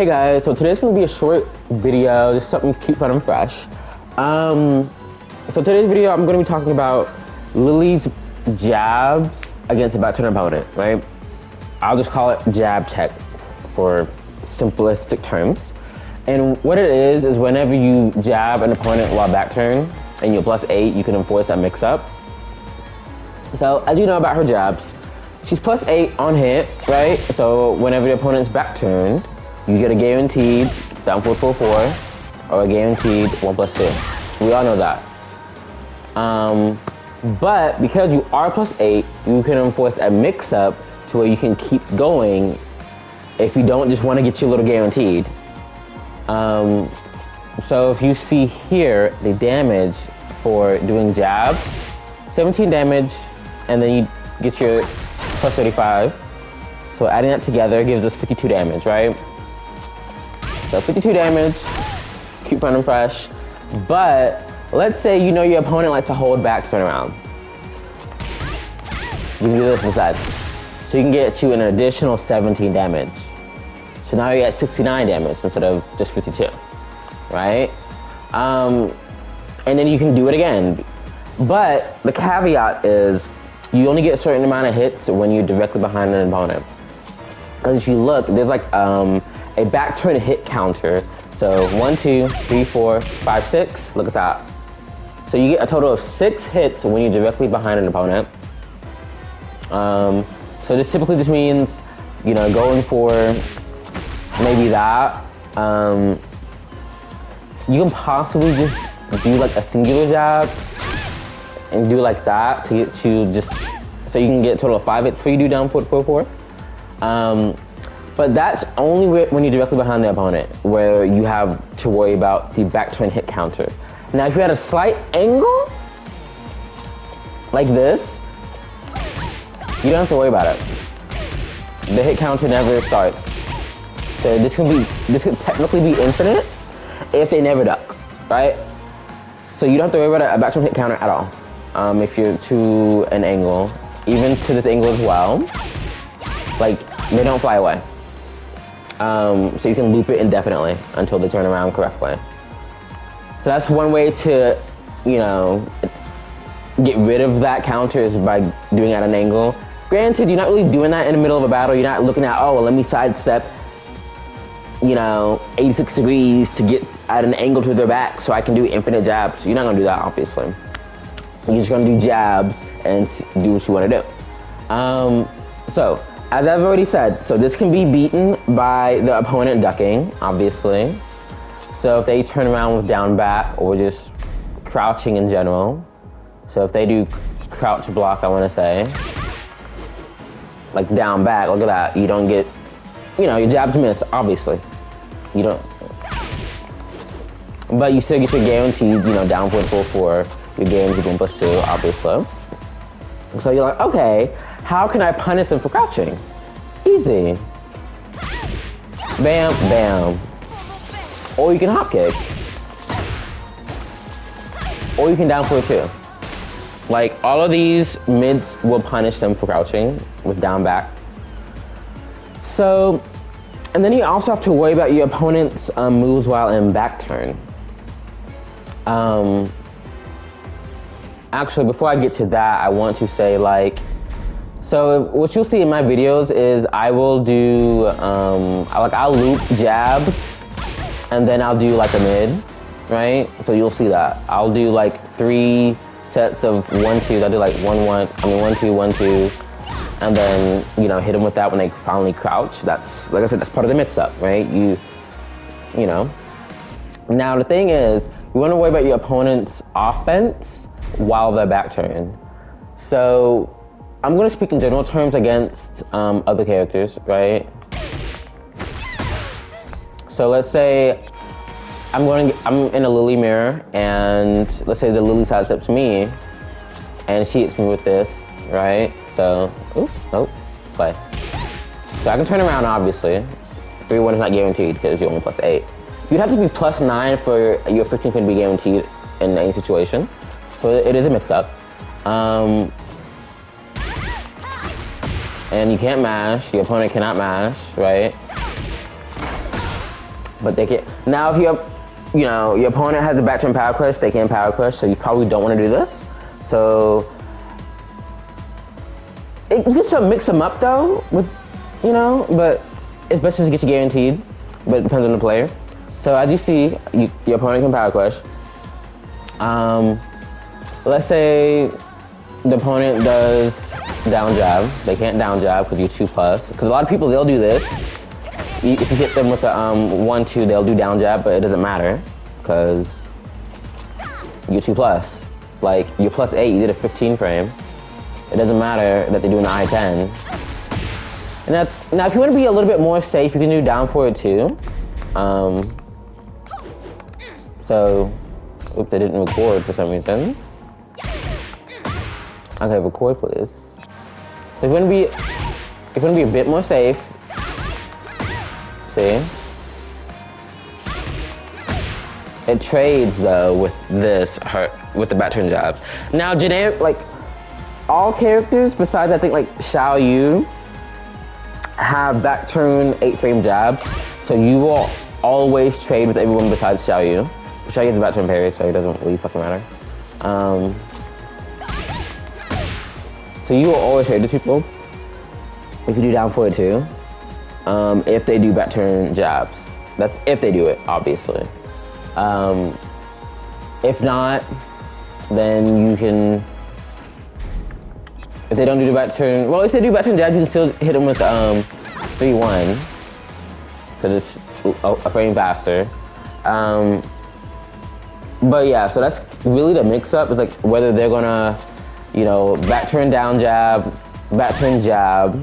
Hey guys, so today's gonna be a short video, just something cute, fun, and fresh. So today's video, I'm gonna be talking about Lili's jabs against a back-turn opponent, right? I'll just call it jab tech for simplistic terms. And what it is whenever you jab an opponent while back turn and you're +8, you can enforce that mix-up. So as you know about her jabs, she's +8 on hit, right? So whenever the opponent's back turned, you get a guaranteed down 444 or a guaranteed 1+2. We all know that. But because you are +8, you can enforce a mix-up to where you can keep going if you don't just want to get your little guaranteed. So if you see here, the damage for doing jabs, 17 damage, and then you get your +35. So adding that together gives us 52 damage, right? So 52 damage, cute, fun, and fresh. But let's say you know your opponent likes to hold back, turn around. You can do this instead. So you can get you an additional 17 damage. So now you're at 69 damage instead of just 52, right? And then you can do it again. But the caveat is you only get a certain amount of hits when you're directly behind an opponent. Because if you look, there's like a back turn hit counter. So 1, 2, 3, 4, 5, 6, look at that. So you get a total of 6 hits when you're directly behind an opponent. So this typically just means, you know, going for maybe that. You can possibly just do like a singular jab and do like that to get you just, so you can get a total of 5 hits before you do down 444. But that's only when you're directly behind the opponent, where you have to worry about the back turn hit counter. Now, if you had a slight angle, like this, you don't have to worry about it. The hit counter never starts. So this could technically be infinite if they never duck, right? So you don't have to worry about a back turn hit counter at all. If you're to an angle, even to this angle as well, like they don't fly away. So you can loop it indefinitely until they turn around correctly. So that's one way to, you know, get rid of that counter is by doing it at an angle. Granted, you're not really doing that in the middle of a battle. You're not looking at, oh, well, let me sidestep, you know, 86 degrees to get at an angle to their back so I can do infinite jabs. You're not gonna do that, obviously. You're just gonna do jabs and do what you wanna do. So, as I've already said, so this can be beaten by the opponent ducking, obviously. So if they turn around with down back or just crouching in general. So if they do crouch block, I wanna say, like down back, look at that. You don't get, you know, your jabs miss, obviously. You don't, but you still get your guaranteed, you know, down 444, your guaranteed 1+2, obviously. So you're like, okay, how can I punish them for crouching? Easy. Bam, bam. Or you can hop kick. Or you can down 4-2. Like, all of these mids will punish them for crouching with down back. So, and then you also have to worry about your opponent's moves while in back turn. Actually, before I get to that, I want to say, like, so what you'll see in my videos is I will do, I'll loop jabs, and then I'll do like a mid, right? So you'll see that. I'll do like 3 sets of 1-2s. I'll do like 1-1, 1-2, 1-2, and then, you know, hit them with that when they finally crouch. That's, like I said, that's part of the mix-up, right? You know. Now the thing is, you want to worry about your opponent's offense while they're back turn. So I'm going to speak in general terms against other characters, right? So let's say I'm in a Lili mirror, and let's say the Lili sidesteps me, and she hits me with this, right? So, oops, nope, play. So I can turn around, obviously. 3-1 is not guaranteed because you're only +8. You'd have to be +9 for your 15 pin to be guaranteed in any situation. So it is a mix-up. And you can't mash, your opponent cannot mash, right? But they can now if you have, you know, your opponent has a back turn power crush, they can power crush, so you probably don't want to do this. So you can still mix them up though, with, you know, but it's best just to get you guaranteed. But it depends on the player. So as you see, your opponent can power crush. Let's say the opponent does down jab. They can't down jab because you're 2+. Because a lot of people, they'll do this. If you hit them with a 1-2, they'll do down jab, but it doesn't matter because you're 2+. Like you're +8, you did a 15 frame. It doesn't matter that they're doing the I-10. And that's, now if you want to be a little bit more safe, you can do down forward too. So, oops, they didn't record for some reason. Okay, record please. So if you want to be a bit more safe, see? It trades though with this, with the back turn jabs. Now generic, like all characters besides I think like Xiao Yu have back turn 8-frame jabs. So you will always trade with everyone besides Xiao Yu. Xiao Yu has a back turn parry, so it doesn't really fucking matter. So you will always trade with people if you do down forward too. If they do back turn jabs. That's if they do it, obviously. If not, then you can, if they don't do the back turn, well, if they do back turn jabs, you can still hit them with 3-1, because it's a frame faster. But yeah, so that's really the mix-up, is like whether they're gonna, you know, back turn down jab, back turn jab,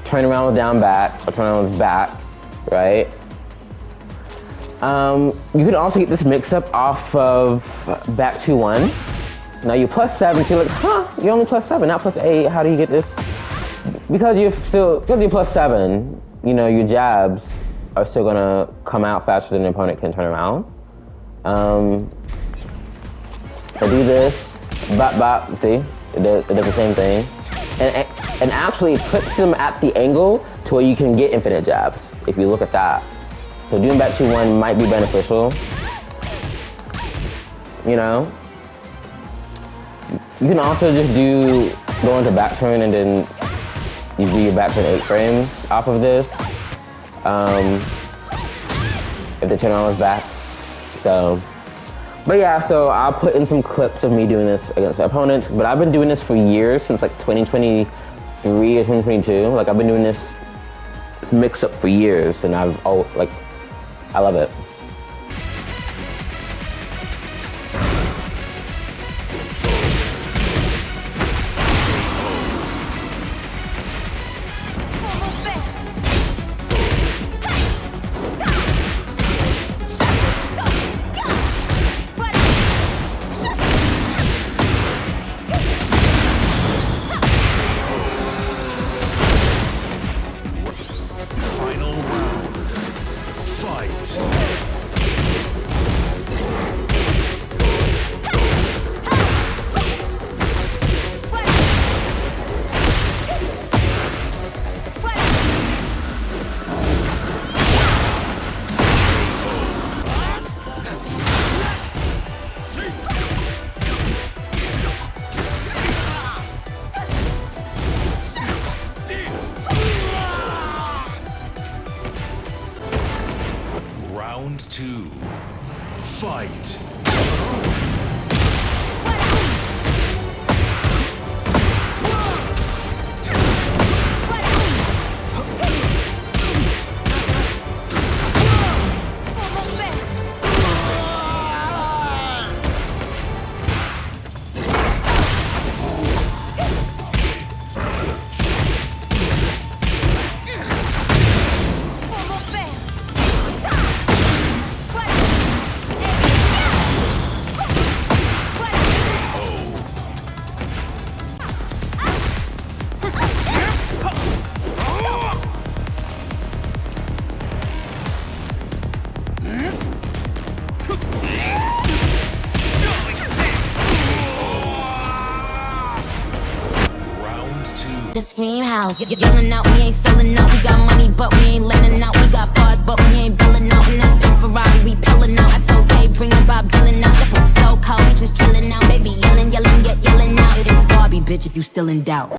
turn around with down back, or turn around with back, right? You can also get this mix-up off of back 2-1. Now you're +7, so you're like, huh, you're only +7, not +8, how do you get this? Because you're +7, you know, your jabs are still gonna come out faster than the opponent can turn around. So do this, bop bop, see? It does the same thing. And actually it puts them at the angle to where you can get infinite jabs, if you look at that. So doing back 2-1 might be beneficial. You know? You can also just go into back turn and then you do your back turn 8 frames off of this. If the turn on is back. So, but yeah, so I'll put in some clips of me doing this against opponents, but I've been doing this for years, since like 2023 or 2022. Like I've been doing this mix up for years, and I love it. Round 2. Fight! the scream house. Yelling out, we ain't selling out. We got money, but we ain't lending out. We got bars, but we ain't billing out. In that pink Ferrari, we pillin' out. I told Tay, bring the Bob Dylan out. So cold, we just chillin' out. Baby, yelling, yelling, yelling out. It is Barbie, bitch, if you still in doubt.